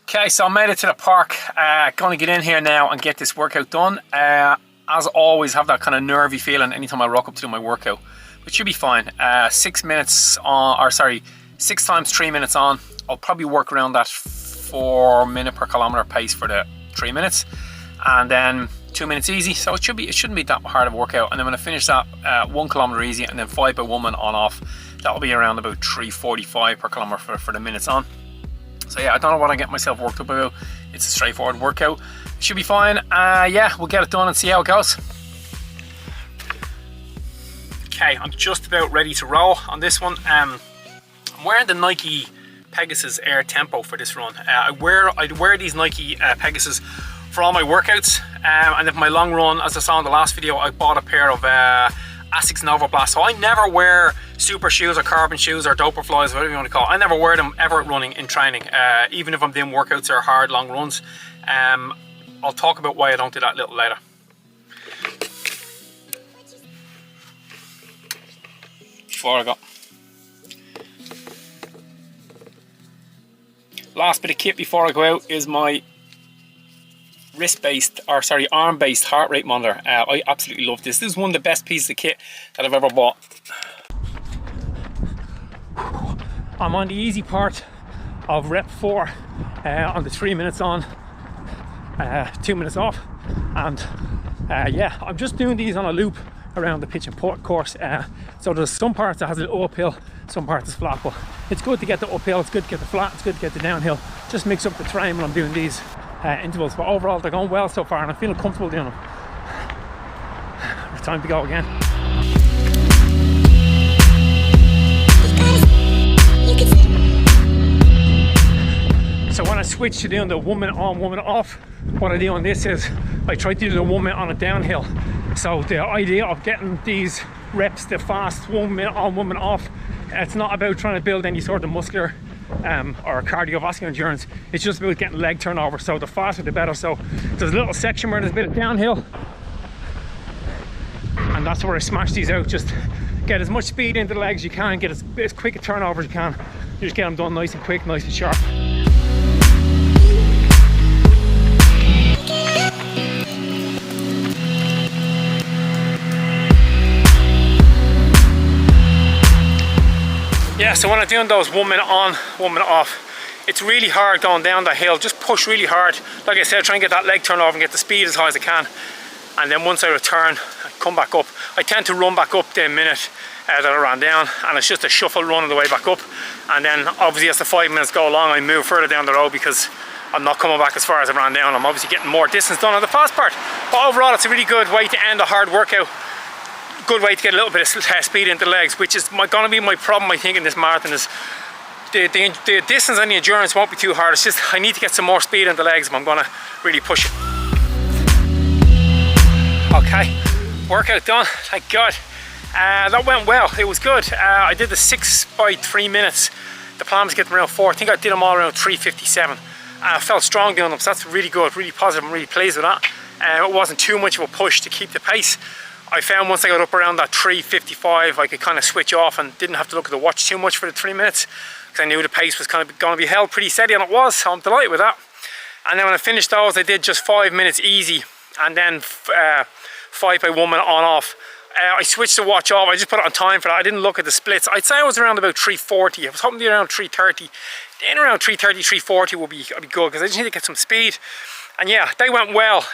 Okay, so I made it to the park. Gonna get in here now and get this workout done. As always, have that kind of nervy feeling anytime I rock up to do my workout, which should be fine. 6 minutes on, or sorry, 6 times 3 minutes on. I'll probably work around that 4 minute per kilometer pace for the 3 minutes, and then 2 minutes easy. So it shouldn't be that hard of a workout. And then when I finish that, 1 kilometer easy, and then 5 by woman on off. That'll be around about 3:45 per kilometer for the minutes on. So yeah, I don't know what I get myself worked up about. It's a straightforward workout. It should be fine. Yeah, we'll get it done and see how it goes. Okay, I'm just about ready to roll on this one. I'm wearing the Nike Pegasus Air Tempo for this run. I'd wear these Nike Pegasus for all my workouts. And if my long run, as I saw in the last video, I bought a pair of Asics Nova Blast. So I never wear super shoes or carbon shoes or doper flies, whatever you want to call it. I never wear them ever running in training, even if I'm doing workouts or hard long runs. I'll talk about why I don't do that a little later. Before I go, last bit of kit before I go out is my arm-based heart rate monitor. I absolutely love this. This is one of the best pieces of kit that I've ever bought. I'm on the easy part of rep 4 on the 3 minutes on, 2 minutes off, and yeah, I'm just doing these on a loop around the pitch and course. So there's some parts that has a little uphill, some parts is flat, but it's good to get the uphill, it's good to get the flat, it's good to get the downhill. Just mix up the terrain when I'm doing these intervals, but overall they're going well so far and I'm feeling comfortable doing them. It's time to go again. So when I switch to doing the woman on, woman off, what I do on this is I try to do the woman on a downhill. So the idea of getting these reps, the fast woman on, woman off, it's not about trying to build any sort of muscular or cardiovascular endurance. It's just about getting leg turnover. So the faster the better. So there's a little section where there's a bit of downhill, and that's where I smash these out. Just get as much speed into the legs as you can, get as quick a turnover as you can. You just get them done nice and quick, nice and sharp. Yeah, so when I'm doing those woman on, woman off, it's really hard going down that hill. Just push really hard. Like I said, try and get that leg turnover and get the speed as high as I can. And then once I return, I come back up. I tend to run back up the minute that I ran down, and it's just a shuffle run on the way back up. And then obviously as the 5 minutes go along, I move further down the road because I'm not coming back as far as I ran down. I'm obviously getting more distance done on the fast part. But overall, it's a really good way to end a hard workout. Good way to get a little bit of speed into the legs, which is going to be my problem, I think, in this marathon. Is the distance and the endurance won't be too hard. It's just I need to get some more speed into the legs if I'm going to really push it. Okay, workout done, thank God. That went well, it was good. I did the 6 by 3 minutes. The plan was to get them around 4. I think I did them all around 3:57. I felt strong doing them, so that's really good, really positive. I'm really pleased with that. It wasn't too much of a push to keep the pace. I found once I got up around that 3:55, I could kind of switch off and didn't have to look at the watch too much for the 3 minutes, because I knew the pace was kind of going to be held pretty steady, and it was, so I'm delighted with that. And then when I finished those, I did just 5 minutes easy, and then 5 by woman on off. I switched the watch off, I just put it on time for that. I didn't look at the splits. I'd say I was around about 3:40. I was hoping to be around 3:30. Then around 3:30, 3:40 would be good, because I just need to get some speed. And yeah, they went well.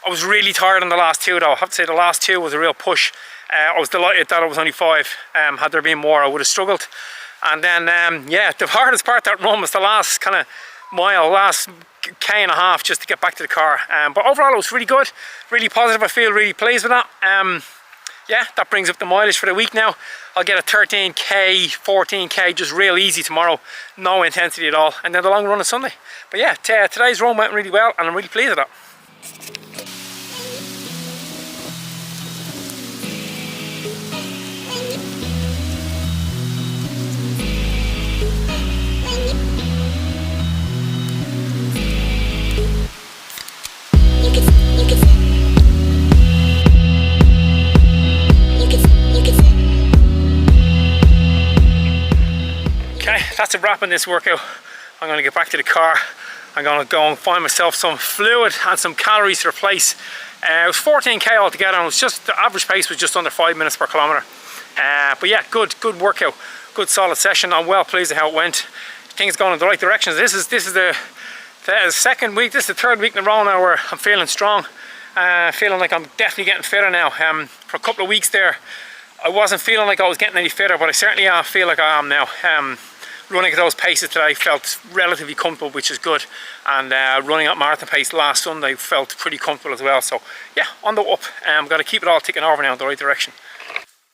I was really tired on the last 2 though. I have to say the last 2 was a real push. I was delighted that it was only 5. Had there been more, I would have struggled. And then yeah, the hardest part of that run was the last kind of mile, last K and a half, just to get back to the car. But overall it was really good, really positive. I feel really pleased with that. Yeah, that brings up the mileage for the week now. I'll get a 13k, 14k, just real easy tomorrow, no intensity at all, and then the long run on Sunday. But yeah, today's run went really well, and I'm really pleased with that. That's a wrap on this workout. I'm going to get back to the car. I'm going to go and find myself some fluid and some calories to replace. It was 14k altogether, and it was just, the average pace was just under 5 minutes per kilometre. But yeah, good workout, good solid session. I'm well pleased with how it went. Things going in the right direction. This is the second week, this is the third week in a row now where I'm feeling strong. Feeling like I'm definitely getting fitter now. For a couple of weeks there, I wasn't feeling like I was getting any fitter, but I certainly feel like I am now. Running at those paces today felt relatively comfortable, which is good, and running at marathon pace last Sunday felt pretty comfortable as well. So yeah, on the up. I'm going to keep it all ticking over now in the right direction.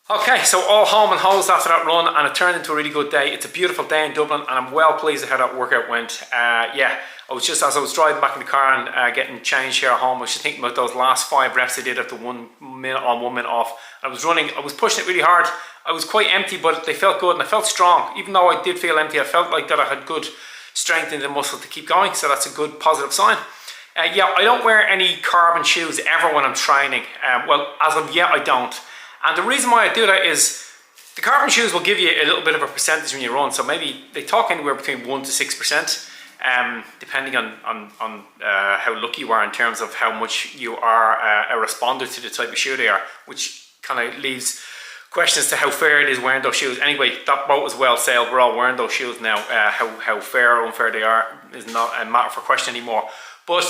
Okay, so all home and hosed after that run, and it turned into a really good day. It's a beautiful day in Dublin, and I'm well pleased with how that workout went. Yeah, I was just, as I was driving back in the car and getting changed here at home, I was just thinking about those last 5 reps I did after 1 minute on, 1 minute off. I was running, I was pushing it really hard. I was quite empty, but they felt good and I felt strong. Even though I did feel empty, I felt like that I had good strength in the muscle to keep going, so that's a good positive sign. Yeah, I don't wear any carbon shoes ever when I'm training. Well, as of yet, I don't. And the reason why I do that is the carbon shoes will give you a little bit of a percentage when you run. So maybe they talk anywhere between 1 to 6%, depending on how lucky you are in terms of how much you are a responder to the type of shoe they are, which kind of leaves questions as to how fair it is wearing those shoes. Anyway, that boat is well sailed. We're all wearing those shoes now. How fair or unfair they are is not a matter for question anymore. But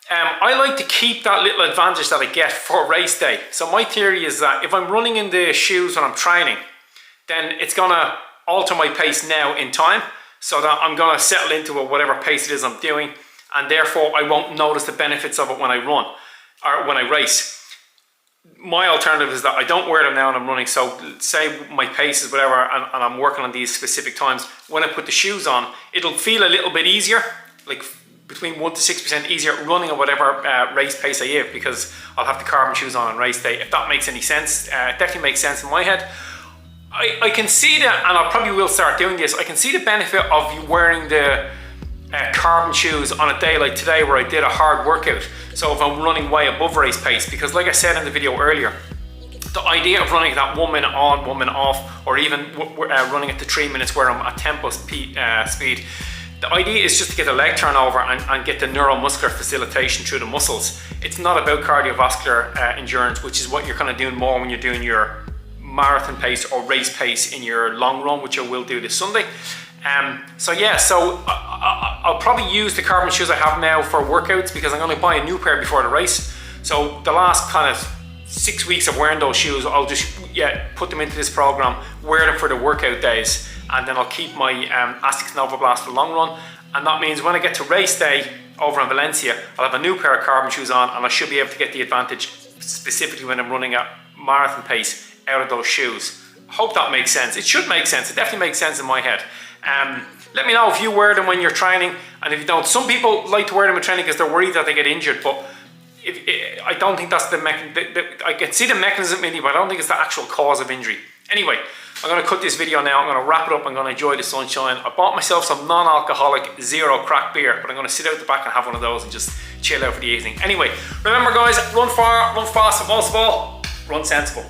I like to keep that little advantage that I get for race day. So my theory is that if I'm running in the shoes when I'm training, then it's going to alter my pace now in time, so that I'm going to settle into whatever pace it is I'm doing, and therefore I won't notice the benefits of it when I run or when I race. My alternative is that I don't wear them now when I'm running. So say my pace is whatever, and I'm working on these specific times. When I put the shoes on, it'll feel a little bit easier, like between 1 to 6% easier running at whatever race pace I have, because I'll have the carbon shoes on race day. If that makes any sense, it definitely makes sense in my head. I can see that, and I probably will start doing this, I can see the benefit of you wearing the carbon shoes on a day like today where I did a hard workout. So if I'm running way above race pace, because like I said in the video earlier, the idea of running that 1 minute on, 1 minute off, or even running at the 3 minutes where I'm at tempo speed, the idea is just to get a leg turnover and get the neuromuscular facilitation through the muscles. It's not about cardiovascular endurance, which is what you're kind of doing more when you're doing your marathon pace or race pace in your long run, which I will do this Sunday. So yeah, so I'll probably use the carbon shoes I have now for workouts, because I'm going to buy a new pair before the race. So the last kind of 6 weeks of wearing those shoes, I'll just put them into this program, wear them for the workout days, and then I'll keep my Asics Nova Blast for the long run. And that means when I get to race day over in Valencia, I'll have a new pair of carbon shoes on, and I should be able to get the advantage, specifically when I'm running at marathon pace, out of those shoes. Hope that makes sense. It should make sense. It definitely makes sense in my head. Let me know if you wear them when you're training, and if you don't. Some people like to wear them in training because they're worried that they get injured, but I don't think that's the mechanism. I can see the mechanism in it, but I don't think it's the actual cause of injury. Anyway, I'm going to cut this video now. I'm going to wrap it up. I'm going to enjoy the sunshine. I bought myself some non-alcoholic zero crack beer, but I'm going to sit out the back and have one of those and just chill out for the evening. Anyway, remember guys, run far, run fast, and most of all, run sensible.